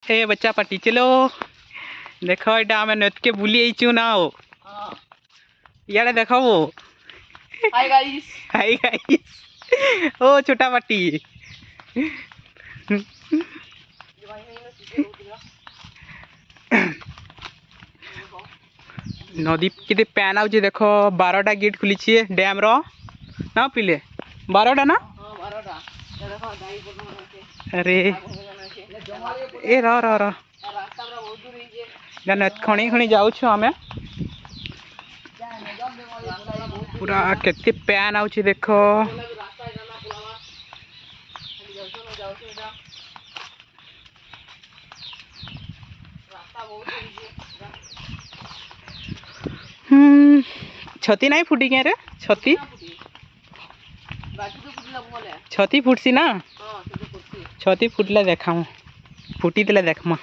ए बच्चा पाटी चलो देखो एटा आमे नद के बुली आइचु ना ओ यारे देखाबो हाय गाइस ओ छोटा पाटी नदी के पैन आउचे देखो 12टा गेट खुली छे डैम रो ना पिले 12टा ना अरे ए र नद खणी खणी जाऊ छु हमें पूरा केते पैन आउचे देखो छती नहीं फुटी क्या रे छती छती फुटसी ना छती फुटले देखा फुटी दिले देखमा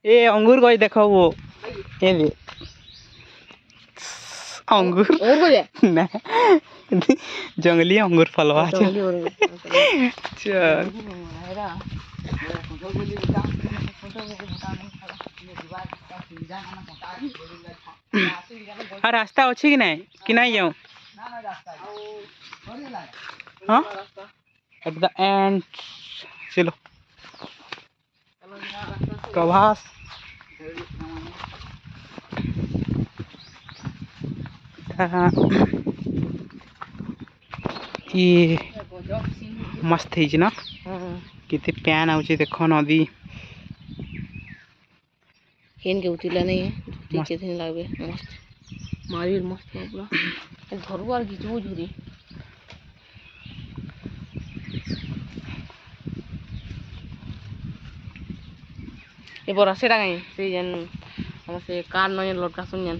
ए अंगूर कोई देखो वो ये दे अंगूर ना जंगली अंगूर फलवा चल हाँ रास्ता अच्छे कि नहीं जाऊँ हाँ एट द एंड चलो प्रभास ये मस्त है ना कितने पैन आउचे देखो नदी केन के उतिला नहीं है टीचे थे लागे मस्त मारी मस्त पूरा घर वाल घिचो झुरी ये बरा सेडा गई से जन हम से कार न लटका सुन जन